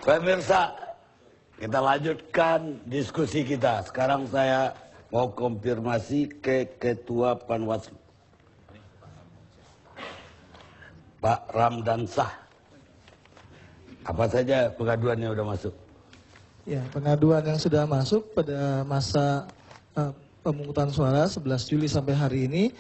Pemirsa, kita lanjutkan diskusi kita. Sekarang saya mau konfirmasi ke Ketua Panwaslu, Pak Ramdan Shah. Apa saja pengaduan yang sudah masuk? Ya, pengaduan yang sudah masuk pada masa pemungutan suara 11 Juli sampai hari ini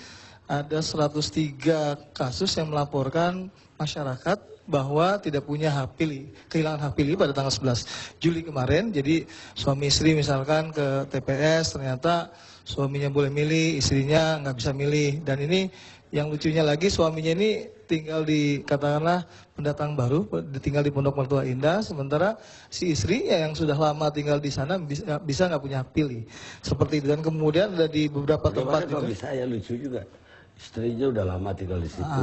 ada 103 kasus yang melaporkan masyarakat bahwa tidak punya hak pilih, kehilangan hak pilih pada tanggal 11 Juli kemarin. Jadi suami istri misalkan ke TPS, ternyata suaminya boleh milih, istrinya nggak bisa milih. Dan ini yang lucunya lagi, suaminya ini tinggal di, katakanlah, pendatang baru, tinggal di Pondok Mertua Indah, sementara si istri yang sudah lama tinggal di sana bisa nggak punya hak pilih. Seperti itu. Dan kemudian ada di beberapa tempat itu. Bisa ya, lucu juga. Istrinya udah lama tinggal di situ,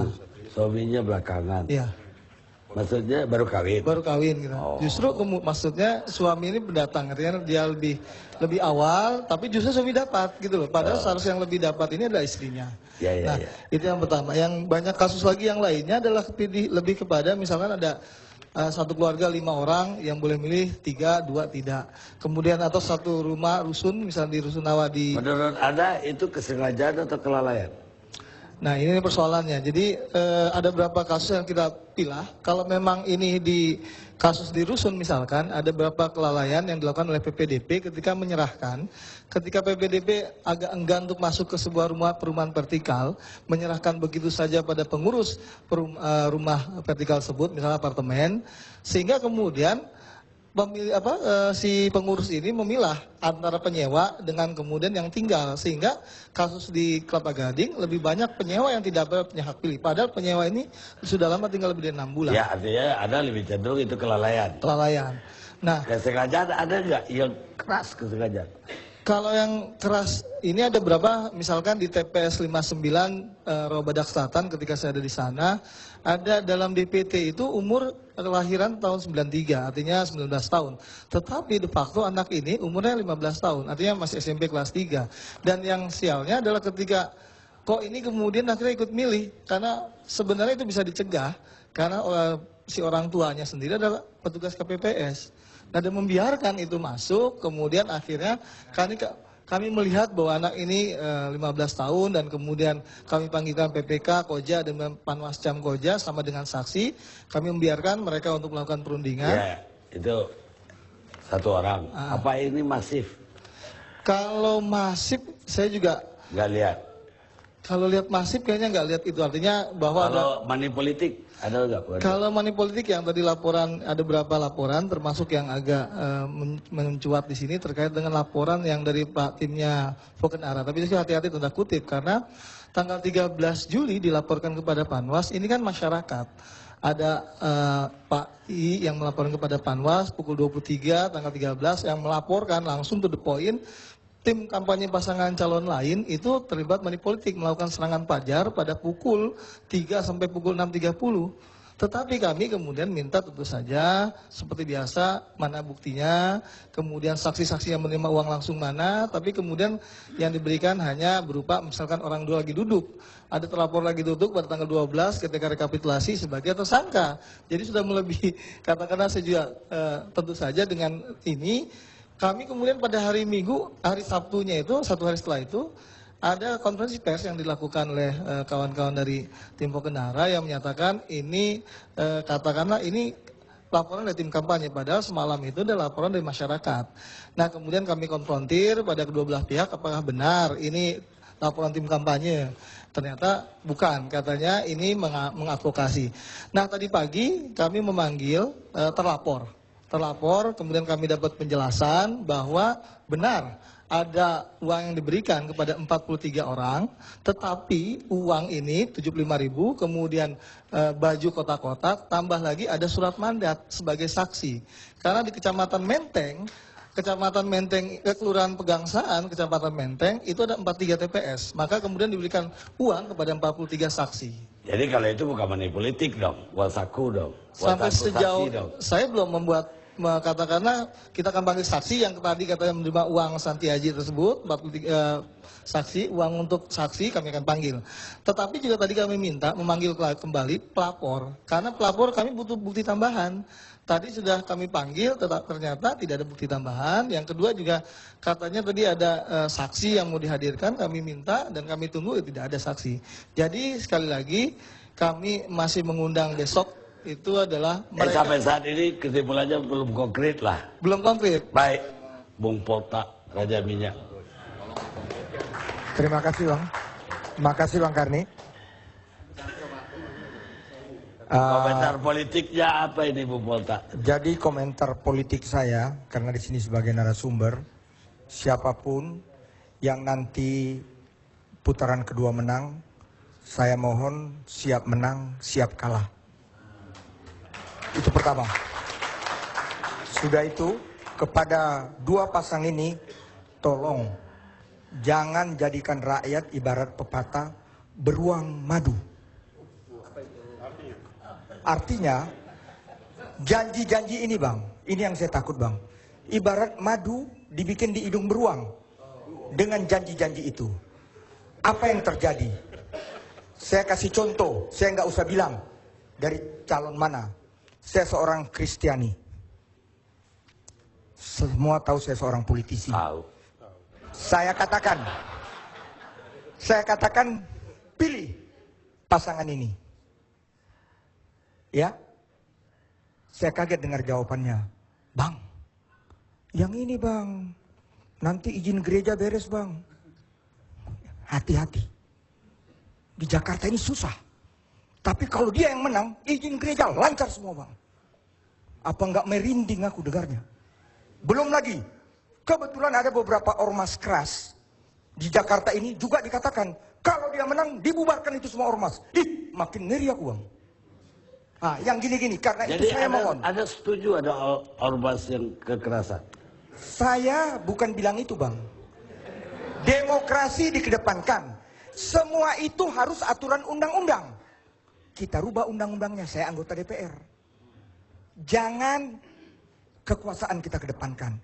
suaminya belakangan. Iya. Maksudnya baru kawin? Baru kawin gitu. Oh. Justru maksudnya suami ini pendatang, artinya dia lebih awal, tapi justru suami dapat gitu loh. Padahal seharusnya yang lebih dapat ini adalah istrinya. Ya. Itu yang pertama. Yang banyak kasus lagi yang lainnya adalah lebih kepada misalkan ada satu keluarga 5 orang yang boleh milih 3, 2 tidak. Kemudian atau satu rumah rusun, misalnya di Rusunawa di... Menurut Anda itu kesengajaan atau kelalaian? Nah ini persoalannya, jadi ada beberapa kasus yang kita pilah. Kalau memang ini di kasus di Rusun misalkan, ada beberapa kelalaian yang dilakukan oleh PPDP ketika menyerahkan. Ketika PPDP agak enggan untuk masuk ke sebuah perumahan vertikal, menyerahkan begitu saja pada pengurus rumah vertikal tersebut, misalnya apartemen, sehingga kemudian si pengurus ini memilah antara penyewa dengan kemudian yang tinggal, sehingga kasus di Kelapa Gading lebih banyak penyewa yang tidak punya hak pilih, padahal penyewa ini sudah lama tinggal lebih dari 6 bulan. Ya, artinya ada lebih cenderung itu kelalaian. Nah, kesengajaan ada nggak yang keras kesengajaan? Kalau yang keras ini ada berapa, misalkan di TPS 59 Robadak Selatan ketika saya ada di sana, ada dalam DPT itu umur kelahiran tahun 93, artinya 19 tahun. Tetapi de facto anak ini umurnya 15 tahun, artinya masih SMP kelas 3. Dan yang sialnya adalah ketika kok ini kemudian akhirnya ikut milih, karena sebenarnya itu bisa dicegah, karena si orang tuanya sendiri adalah petugas KPPS. Nah, dan membiarkan itu masuk, kemudian akhirnya kami melihat bahwa anak ini 15 tahun dan kemudian kami panggilkan PPK, Koja, dan Panwascam Koja sama dengan saksi. Kami membiarkan mereka untuk melakukan perundingan. Ya, itu satu orang. Apa ini masif? Kalau masif, saya juga nggak lihat. Kalau lihat masif kayaknya nggak lihat itu, artinya bahwa kalau money politik ada nggak? Kalau money politik yang tadi laporan, ada beberapa laporan termasuk yang agak mencuat di sini terkait dengan laporan yang dari Pak timnya Fokenara. Tapi itu hati-hati tanda kutip, karena tanggal 13 Juli dilaporkan kepada Panwas, ini kan masyarakat. Ada Pak I yang melaporkan kepada Panwas pukul 23 tanggal 13 yang melaporkan langsung to the point. Tim kampanye pasangan calon lain itu terlibat money politik, melakukan serangan pajar pada pukul 3 sampai pukul 6.30. Tetapi kami kemudian minta tentu saja seperti biasa mana buktinya, kemudian saksi-saksi yang menerima uang langsung mana, tapi kemudian yang diberikan hanya berupa misalkan orang dua lagi duduk. Ada terlapor lagi duduk pada tanggal 12 ketika rekapitulasi sebagai tersangka. Jadi sudah melebihi, katakanlah saya juga tentu saja dengan ini. Kami kemudian pada hari Minggu, hari Sabtunya itu, satu hari setelah itu, ada konferensi pers yang dilakukan oleh kawan-kawan dari tim Fokenara yang menyatakan ini, katakanlah ini laporan dari tim kampanye, padahal semalam itu ada laporan dari masyarakat. Nah kemudian kami konfrontir pada kedua belah pihak, apakah benar ini laporan tim kampanye. Ternyata bukan, katanya ini mengadvokasi. Nah tadi pagi kami memanggil terlapor, kemudian kami dapat penjelasan bahwa benar ada uang yang diberikan kepada 43 orang, tetapi uang ini 75.000, kemudian baju kotak-kotak, tambah lagi ada surat mandat sebagai saksi. Karena di Kecamatan Menteng, Kelurahan Pegangsaan, Kecamatan Menteng, itu ada 43 TPS. Maka kemudian diberikan uang kepada 43 saksi. Jadi kalau itu bukan money politik dong, wasaku dong. Sampai sejauh, saya belum membuat katakanlah kita akan panggil saksi yang tadi katanya menerima uang Santi Haji tersebut, 43 saksi, uang untuk saksi kami akan panggil. Tetapi juga tadi kami minta memanggil kembali pelapor, karena pelapor kami butuh bukti tambahan. Tadi sudah kami panggil, ternyata tidak ada bukti tambahan. Yang kedua juga katanya tadi ada saksi yang mau dihadirkan, kami minta dan kami tunggu tidak ada saksi. Jadi sekali lagi kami masih mengundang besok, itu adalah mereka. Sampai saat ini kesimpulannya belum konkret lah. Belum konkret. Baik, Bung Polta, Raja Minyak. Terima kasih Bang. Terima kasih Bang Karni. Komentar politiknya apa ini Bung Polta? Jadi komentar politik saya, karena di sini sebagai narasumber, siapapun yang nanti putaran kedua menang, saya mohon siap menang, siap kalah. Itu pertama. Sudah itu, kepada dua pasang ini, tolong jangan jadikan rakyat ibarat pepatah beruang madu. Artinya, janji-janji ini Bang, ini yang saya takut Bang. Ibarat madu dibikin di hidung beruang. Dengan janji-janji itu. Apa yang terjadi? Saya kasih contoh, saya nggak usah bilang dari calon mana. Saya seorang Kristiani. Semua tahu saya seorang politisi. Tahu. Saya katakan pilih pasangan ini. Ya, saya kaget dengar jawabannya. Bang, yang ini Bang, nanti izin gereja beres Bang. Hati-hati. Di Jakarta ini susah. Tapi kalau dia yang menang, izin gereja lancar semua Bang. Apa enggak merinding aku dengarnya. Belum lagi, kebetulan ada beberapa ormas keras di Jakarta ini juga dikatakan, kalau dia menang, dibubarkan itu semua ormas. Ih, makin ngeri aku Bang. Ah, yang gini-gini, karena Jadi itu saya mohon. ada setuju ada ormas yang kekerasan? Saya bukan bilang itu Bang. Demokrasi dikedepankan. Semua itu harus aturan undang-undang. Kita rubah undang-undangnya, saya anggota DPR. Jangan kekuasaan kita kedepankan.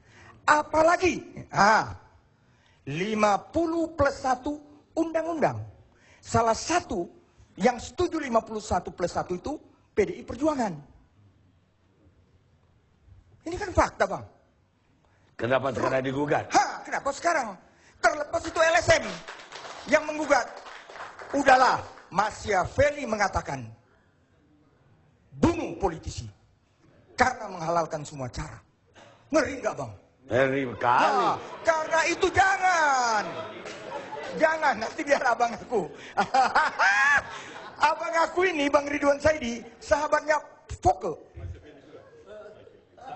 Apalagi, 50+1 undang-undang. Salah satu yang setuju 51+1 itu PDI Perjuangan. Ini kan fakta Bang. Kenapa sekarang digugat? Kenapa sekarang? Terlepas itu LSM yang menggugat. Udahlah, Machiavelli mengatakan, bunuh politisi karena menghalalkan semua cara. Ngeri nggak Bang? Ngeri kali. Karena itu jangan, nanti biar abang aku. Abang aku ini Bang Ridwan Saidi, sahabatnya Foke.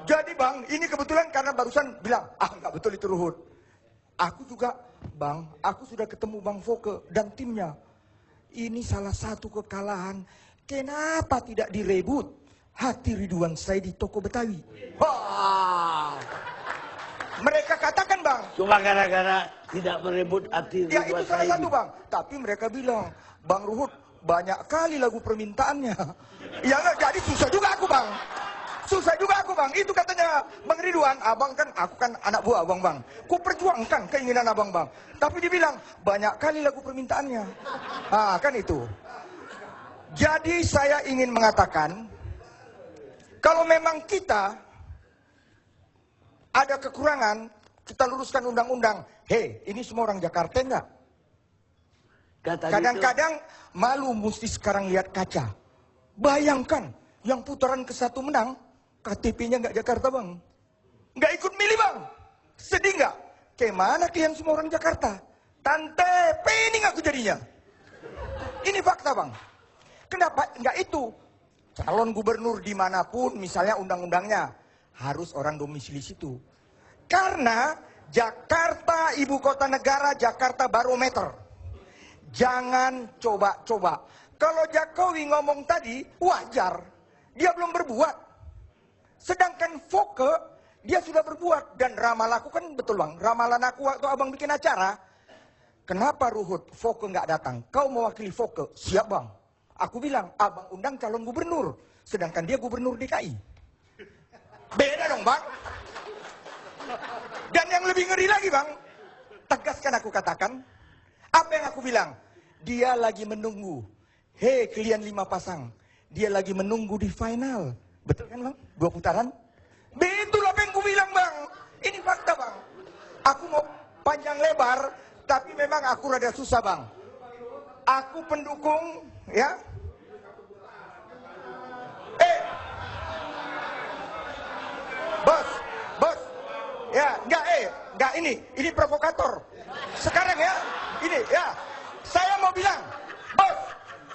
Jadi Bang, ini kebetulan karena barusan bilang, nggak betul itu Ruhut. Aku juga Bang, aku sudah ketemu Bang Foke dan timnya. Ini salah satu kekalahan. Kenapa tidak direbut hati Ridwan Saidi toko Betawi? Wah. Mereka katakan Bang. Cuma gara-gara tidak merebut hati Ya Ridwan itu salah Saidi. satu Bang. Tapi mereka bilang, Bang Ruhut banyak kali lagu permintaannya. Ya enggak, jadi susah juga aku Bang. Susah juga aku Bang. Itu katanya Bang Ridwan, abang kan, aku kan anak buah abang Bang. Ku perjuangkan keinginan abang Bang. Tapi dibilang banyak kali lagu permintaannya. Kan itu. Jadi saya ingin mengatakan, kalau memang kita ada kekurangan, kita luruskan undang-undang. Hei, ini semua orang Jakarta enggak? Kadang-kadang malu mesti sekarang lihat kaca. Bayangkan, yang putaran ke-1 menang, KTP-nya nggak Jakarta Bang. Nggak ikut milih Bang. Sedih nggak? Kemana kalian semua orang Jakarta? Tante, pening aku jadinya. Ini fakta Bang. Kenapa? Nggak itu. Calon gubernur dimanapun, misalnya undang-undangnya, harus orang domisili situ. Karena Jakarta ibu kota negara, Jakarta barometer. Jangan coba-coba. Kalau Jokowi ngomong tadi, wajar. Dia belum berbuat. Sedangkan Foke, dia sudah berbuat. Dan ramalan aku kan betul Bang. Ramalan aku waktu abang bikin acara. Kenapa Ruhut Foke nggak datang? Kau mewakili Foke. Siap Bang. Aku bilang, abang undang calon gubernur. Sedangkan dia gubernur DKI. Beda dong bang. Dan yang lebih ngeri lagi bang, tegaskan aku katakan, apa yang aku bilang? Dia lagi menunggu. Hei kalian 5 pasang, dia lagi menunggu di final. Betul kan bang? 2 putaran? Betul apa yang aku bilang bang. Ini fakta bang. Aku mau panjang lebar, tapi memang aku rada susah bang. Aku pendukung, ya. Bos, ya, enggak ini provokator. Sekarang ya, ini ya, saya mau bilang, bos,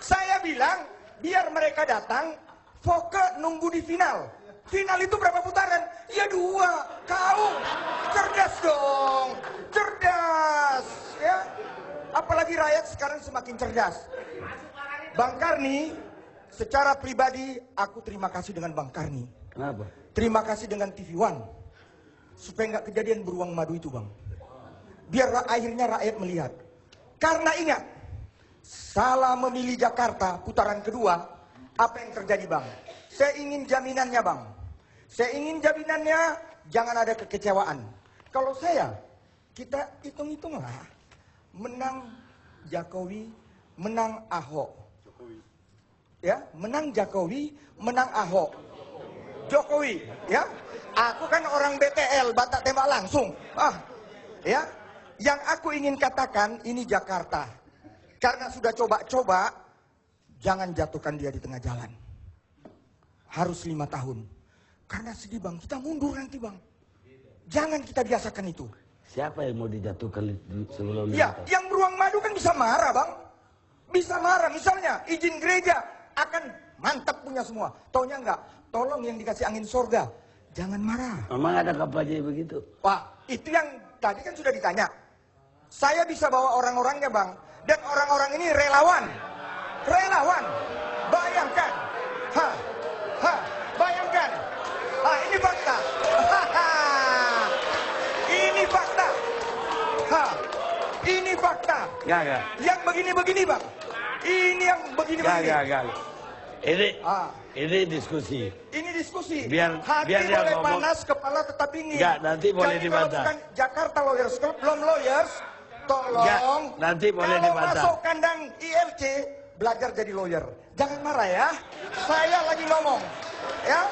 saya bilang biar mereka datang, Foke nunggu di final. Final itu berapa putaran? Ya 2. Kau cerdas dong, cerdas, ya. Apalagi rakyat sekarang semakin cerdas. Bang Karni, secara pribadi aku terima kasih dengan Bang Karni. Kenapa? Terima kasih dengan TV One. Supaya nggak kejadian beruang madu itu bang. Biar akhirnya rakyat melihat. Karena ingat, salah memilih Jakarta putaran kedua, apa yang terjadi bang? Saya ingin jaminannya bang. Saya ingin jaminannya jangan ada kekecewaan. Kalau saya, kita hitung-hitunglah. Menang Jokowi, menang Ahok. Ya, menang Jokowi, menang Ahok. Jokowi, ya. Aku kan orang BTL, batak tembak langsung. Ya. Yang aku ingin katakan ini Jakarta. Karena sudah coba-coba, jangan jatuhkan dia di tengah jalan. Harus 5 tahun. Karena sedih bang, kita mundur nanti bang. Jangan kita biasakan itu. Siapa yang mau dijatuhkan sebelum Ya, yang beruang madu kan bisa marah bang. Bisa marah, misalnya izin gereja akan mantap punya semua. Taunya enggak, tolong yang dikasih angin surga, jangan marah. Memang ada kampanye begitu? Pak, itu yang tadi kan sudah ditanya. Saya bisa bawa orang-orangnya bang. Dan orang-orang ini relawan. Relawan. Bayangkan. Bayangkan. Ini fakta. Ini fakta. Ini fakta. Enggak. Yang begini-begini bang. Ini yang begini-begini. Enggak. Ini diskusi. Ini diskusi. Biar Hati dia boleh ngomong. panas, kepala tetap dingin. Enggak, nanti boleh Jadi dibantah. kalau bukan Jakarta Lawyers Club, belum lawyers, tolong. Enggak, nanti boleh kalau dibantah. masuk kandang ILC, belajar jadi lawyer. Jangan marah ya. Saya lagi ngomong. Ya.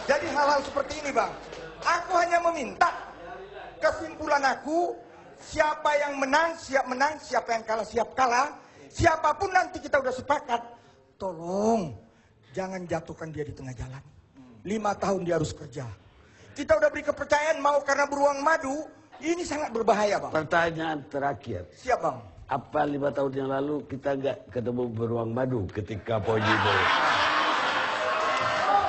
Jadi hal-hal seperti ini bang. Aku hanya meminta. Kesimpulan aku, siapa yang menang, siapa yang kalah, siap kalah. Siapapun nanti kita udah sepakat, tolong jangan jatuhkan dia di tengah jalan. 5 tahun dia harus kerja. Kita udah beri kepercayaan mau karena beruang madu, ini sangat berbahaya bang. Pertanyaan terakhir. Siap bang. Apa 5 tahun yang lalu kita nggak ketemu beruang madu ketika Pojibo?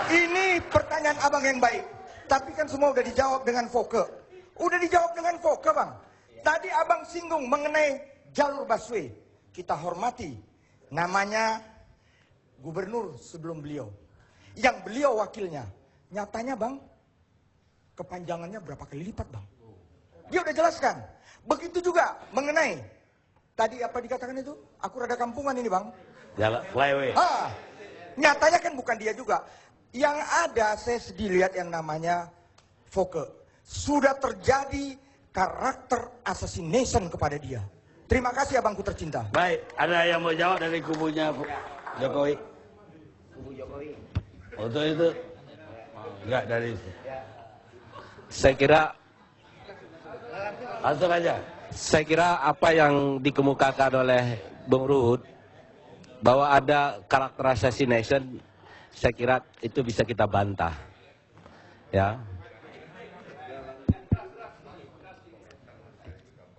Ini pertanyaan abang yang baik. Tapi kan semua udah dijawab dengan Foke. Udah dijawab dengan Foke bang. Tadi abang singgung mengenai jalur busway. Kita hormati. Namanya gubernur sebelum beliau. Yang beliau wakilnya. Nyatanya bang, kepanjangannya berapa kali lipat bang. Dia udah jelaskan. Begitu juga mengenai. Tadi apa dikatakan itu? Aku rada kampungan ini bang. Jalan flyway. Nyatanya kan bukan dia juga. Yang ada saya sedih lihat yang namanya Foke. Sudah terjadi karakter assassination kepada dia. Terima kasih abangku tercinta. Baik, ada yang mau jawab dari kubunya Jokowi? Kubu Jokowi. Untuk itu? Enggak dari itu. Saya kira Langsung aja. Saya kira apa yang dikemukakan oleh Bung Ruhut bahwa ada karakter assassination, saya kira itu bisa kita bantah. Ya.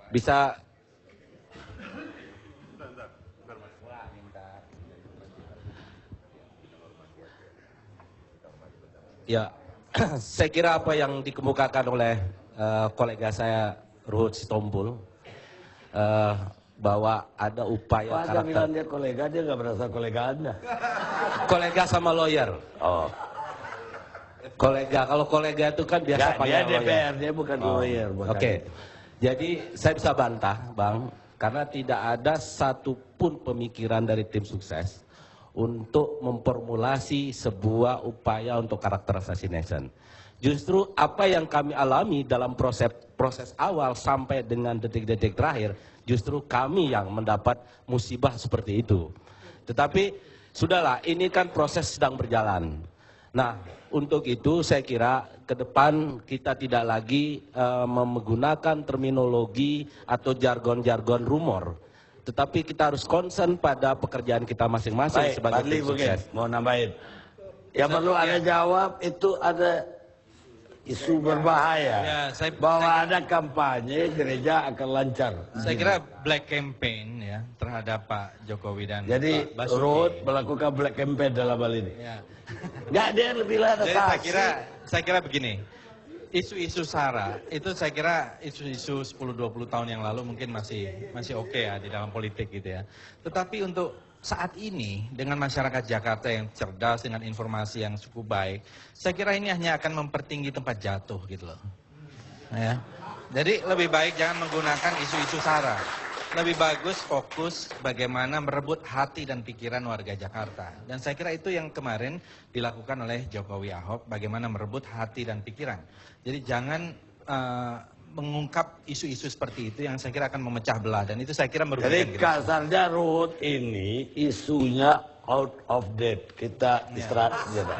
Bisa ya, saya kira apa yang dikemukakan oleh kolega saya Ruhut Sitompul bahwa ada upaya Anda karakter bilang dia kolega, dia nggak berasa kolega Anda. kolega sama lawyer. Oh. Kolega, kalau kolega itu kan biasa Nggak, dia panggil lawyer. DPR, dia bukan lawyer. bukan. Oke. Jadi saya bisa bantah, Bang, karena tidak ada satupun pemikiran dari tim sukses untuk memformulasi sebuah upaya untuk karakter assassination. Justru apa yang kami alami dalam proses awal sampai dengan detik-detik terakhir, justru kami yang mendapat musibah seperti itu. Tetapi sudahlah, ini kan proses sedang berjalan. Nah, untuk itu saya kira ke depan kita tidak lagi menggunakan terminologi atau jargon-jargon rumor. Tetapi kita harus concern pada pekerjaan kita masing-masing sebagai tim sukses. Mau nambahin. Yang perlu Anda jawab itu ada isu berbahaya. Ya, bahwa ada kampanye gereja akan lancar. Saya kira black campaign ya terhadap Pak Jokowi dan Jadi Pak Basuki. Ruhut melakukan black campaign dalam hal ini. Ya. Nggak, dia lebih lah. Jadi saya kira begini. Isu-isu SARA itu saya kira isu-isu 10-20 tahun yang lalu mungkin masih oke ya di dalam politik gitu ya. Tetapi untuk saat ini dengan masyarakat Jakarta yang cerdas dengan informasi yang cukup baik, saya kira ini hanya akan mempertinggi tempat jatuh gitu loh. Ya. Jadi lebih baik jangan menggunakan isu-isu SARA. Lebih bagus fokus bagaimana merebut hati dan pikiran warga Jakarta. Dan saya kira itu yang kemarin dilakukan oleh Jokowi Ahok, bagaimana merebut hati dan pikiran. Jadi jangan mengungkap isu-isu seperti itu yang saya kira akan memecah belah, dan itu saya kira merugikan. Jadi kasarnya Ruhut ini isunya out of date. Kita istirahat saja.